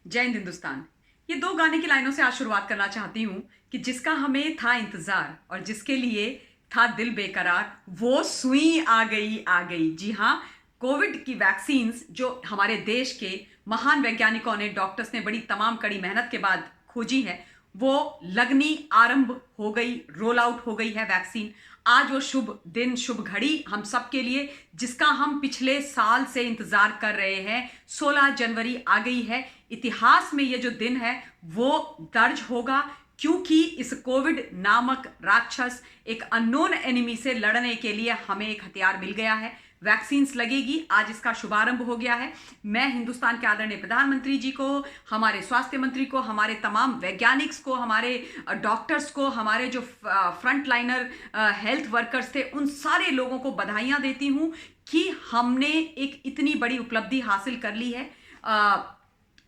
जय हिंद हिंदुस्तान। ये दो गाने की लाइनों से आज शुरुआत करना चाहती हूँ कि जिसका हमें था इंतजार और जिसके लिए था दिल बेकरार, वो सुई आ गई आ गई। जी हाँ, कोविड की वैक्सीन्स जो हमारे देश के महान वैज्ञानिकों ने, डॉक्टर्स ने बड़ी तमाम कड़ी मेहनत के बाद खोजी है, वो लगनी आरंभ हो गई, रोल आउट हो गई है वैक्सीन। आज वो शुभ दिन, शुभ घड़ी हम सब के लिए, जिसका हम पिछले साल से इंतजार कर रहे हैं, 16 जनवरी आ गई है। इतिहास में ये जो दिन है वो दर्ज होगा, क्योंकि इस कोविड नामक राक्षस, एक अननोन एनिमी से लड़ने के लिए हमें एक हथियार मिल गया है। वैक्सीन्स लगेगी, आज इसका शुभारंभ हो गया है। मैं हिंदुस्तान के आदरणीय प्रधानमंत्री जी को, हमारे स्वास्थ्य मंत्री को, हमारे तमाम वैज्ञानिक्स को, हमारे डॉक्टर्स को, हमारे जो फ्रंट लाइनर हेल्थ वर्कर्स थे, उन सारे लोगों को बधाइयां देती हूं कि हमने एक इतनी बड़ी उपलब्धि हासिल कर ली है।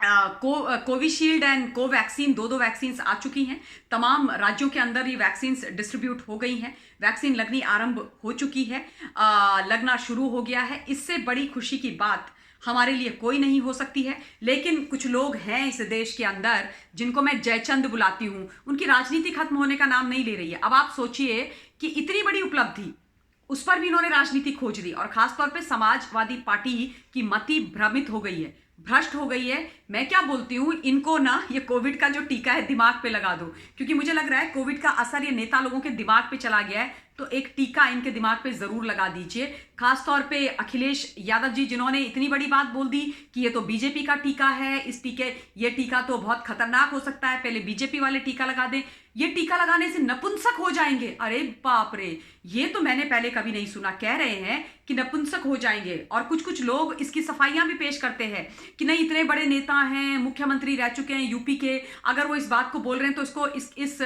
कोविशील्ड एंड कोवैक्सीन, दो वैक्सीन्स आ चुकी हैं। तमाम राज्यों के अंदर ये वैक्सीन्स डिस्ट्रीब्यूट हो गई हैं। वैक्सीन लगनी आरंभ हो चुकी है, लगना शुरू हो गया है। इससे बड़ी खुशी की बात हमारे लिए कोई नहीं हो सकती है। लेकिन कुछ लोग हैं इस देश के अंदर जिनको मैं जयचंद बुलाती हूं, उनकी राजनीति खत्म होने का नाम नहीं ले रही है। अब आप सोचिए कि इतनी बड़ी उपलब्धि, उस पर भी इन्होंने राजनीति खोज दी, और खासतौर पे समाजवादी पार्टी की मति भ्रमित हो गई है, भ्रष्ट हो गई है। मैं क्या बोलती हूँ, इनको ना ये कोविड का जो टीका है दिमाग पे लगा दो, क्योंकि मुझे लग रहा है कोविड का असर ये नेता लोगों के दिमाग पे चला गया है। तो एक टीका इनके दिमाग पे जरूर लगा दीजिए। खासतौर पे अखिलेश यादव जी, जिन्होंने इतनी बड़ी बात बोल दी कि ये तो बीजेपी का टीका है, ये टीका तो बहुत खतरनाक हो सकता है, पहले बीजेपी वाले टीका लगा दें, ये टीका लगाने से नपुंसक हो जाएंगे। अरे बाप रे, ये तो मैंने पहले कभी नहीं सुना। कह रहे हैं कि नपुंसक हो जाएंगे, और कुछ कुछ लोग इसकी सफाइयां भी पेश करते हैं कि नहीं, इतने बड़े नेता हैं, मुख्यमंत्री रह चुके हैं यूपी के, अगर वो इस बात को बोल रहे हैं तो इसको इस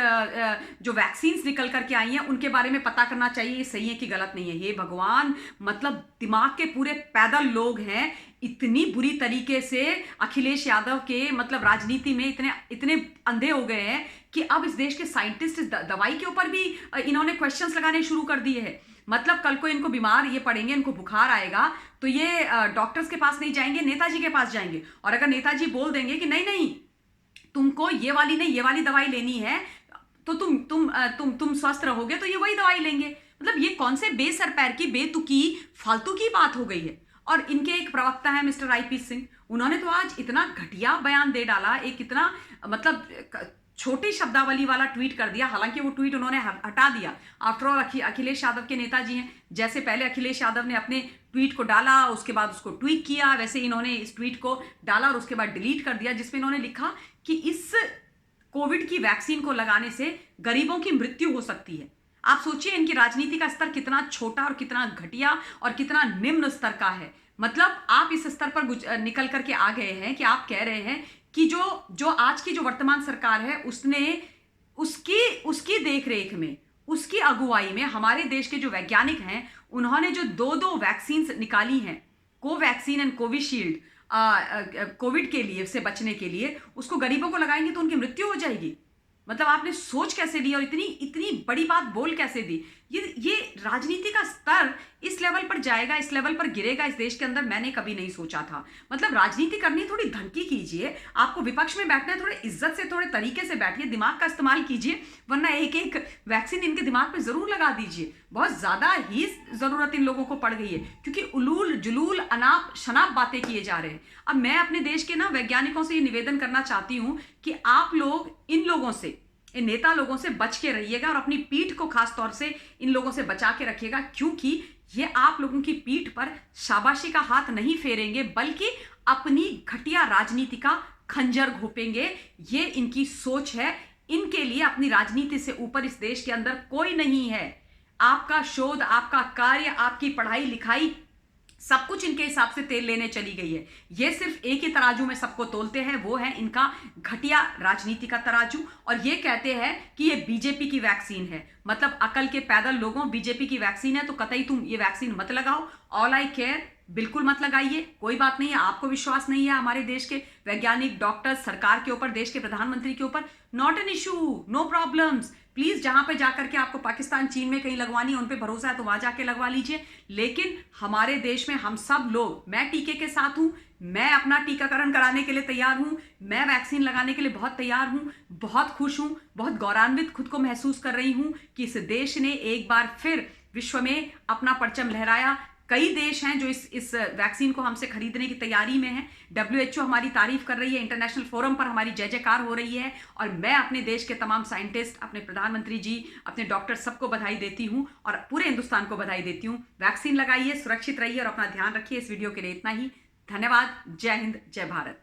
जो वैक्सीन्स निकल करके आई हैं उनके बारे में पता करना चाहिए, ये सही है कि गलत नहीं है। हे भगवान, मतलब दिमाग के पूरे पैदल लोग हैं। इतनी बुरी तरीके से अखिलेश यादव के मतलब राजनीति में इतने इतने अंधे हो गए हैं कि अब इस देश के साइंटिस्ट इस दवाई के ऊपर भी इन्होंने क्वेश्चंस लगाने शुरू कर दिए हैं। मतलब कल को इनको बीमार ये पड़ेंगे, इनको बुखार आएगा तो ये डॉक्टर्स के पास नहीं जाएंगे, नेताजी के पास जाएंगे। और अगर नेताजी बोल देंगे कि नहीं नहीं, तुमको ये वाली नहीं, ये वाली दवाई लेनी है, तो तुम स्वस्थ रहोगे, तो ये वही दवाई लेंगे। मतलब ये कौन से बेसर पैर की, बेतुकी, फालतू की बात हो गई है। और इनके एक प्रवक्ता है मिस्टर आईपी सिंह, उन्होंने तो आज इतना घटिया बयान दे डाला, एक इतना मतलब छोटी शब्दावली वाला ट्वीट कर दिया। हालांकि वो ट्वीट उन्होंने हटा दिया। आफ्टर ऑल अखिलेश यादव के नेताजी हैं। जैसे पहले अखिलेश यादव ने अपने ट्वीट को डाला, उसके बाद उसको ट्वीट किया, वैसे इन्होंने इस ट्वीट को डाला और उसके बाद डिलीट कर दिया, जिसमें इन्होंने लिखा कि इस कोविड की वैक्सीन को लगाने से गरीबों की मृत्यु हो सकती है। आप सोचिए इनकी राजनीति का स्तर कितना छोटा और कितना घटिया और कितना निम्न स्तर का है। मतलब आप इस स्तर पर निकल करके आ गए हैं कि आप कह रहे हैं कि जो आज की जो वर्तमान सरकार है, उसने उसकी देखरेख में, उसकी अगुवाई में हमारे देश के जो वैज्ञानिक हैं, उन्होंने जो दो वैक्सीन निकाली हैं, कोवैक्सीन एंड कोविशील्ड, कोविड के लिए, से बचने के लिए, उसको गरीबों को लगाएंगे तो उनकी मृत्यु हो जाएगी। मतलब आपने सोच कैसे ली और इतनी बड़ी बात बोल कैसे दी? ये राजनीति का स्तर इस लेवल पर जाएगा, इस लेवल पर गिरेगा इस देश के अंदर, मैंने कभी नहीं सोचा था। मतलब राजनीति करनी, थोड़ी धनकी कीजिए। आपको विपक्ष में बैठना है, थोड़े इज्जत से, थोड़े तरीके से बैठिए, दिमाग का इस्तेमाल कीजिए, वरना एक एक वैक्सीन इनके दिमाग पे जरूर लगा दीजिए। बहुत ज्यादा ही जरूरत इन लोगों को पड़ गई है, क्योंकि उलूल जुलूल अनाप शनाप बातें किए जा रहे हैं। अब मैं अपने देश के ना वैज्ञानिकों से ये निवेदन करना चाहती हूं कि आप लोग इन लोगों से, इन नेता लोगों से बच के रहिएगा, और अपनी पीठ को खास तौर से इन लोगों से बचा के रखिएगा, क्योंकि ये आप लोगों की पीठ पर शाबाशी का हाथ नहीं फेरेंगे, बल्कि अपनी घटिया राजनीति का खंजर घोपेंगे। ये इनकी सोच है। इनके लिए अपनी राजनीति से ऊपर इस देश के अंदर कोई नहीं है। आपका शोध, आपका कार्य, आपकी पढ़ाई लिखाई, सब कुछ इनके हिसाब से तेल लेने चली गई है। ये सिर्फ एक ही तराजू में सबको तोलते हैं, वो है इनका घटिया राजनीति का तराजू। और ये कहते हैं कि ये बीजेपी की वैक्सीन है। मतलब अकल के पैदल लोगों, बीजेपी की वैक्सीन है तो कतई तुम ये वैक्सीन मत लगाओ। ऑल आई केयर, बिल्कुल मत लगाइए, कोई बात नहीं है। आपको विश्वास नहीं है हमारे देश के वैज्ञानिक, डॉक्टर, सरकार के ऊपर, देश के प्रधानमंत्री के ऊपर, not an issue, no problems. Please जहां पे जाकर के आपको पाकिस्तान, चीन में कहीं लगवानी है, उन पे भरोसा है तो वहां जाके लगवा लीजिए। लेकिन हमारे देश में हम सब लोग, मैं टीके के साथ हूं, मैं अपना टीकाकरण कराने के लिए तैयार हूं, मैं वैक्सीन लगाने के लिए बहुत तैयार हूं, बहुत खुश हूं, बहुत गौरवान्वित खुद को महसूस कर रही हूं कि इस देश ने एक बार फिर विश्व में अपना परचम लहराया। कई देश हैं जो इस वैक्सीन को हमसे खरीदने की तैयारी में हैं। WHO हमारी तारीफ कर रही है, इंटरनेशनल फोरम पर हमारी जय जयकार हो रही है, और मैं अपने देश के तमाम साइंटिस्ट, अपने प्रधानमंत्री जी, अपने डॉक्टर, सबको बधाई देती हूं और पूरे हिंदुस्तान को बधाई देती हूं। वैक्सीन लगाइए, सुरक्षित रहिए और अपना ध्यान रखिए। इस वीडियो के लिए इतना ही। धन्यवाद। जय हिंद, जय भारत।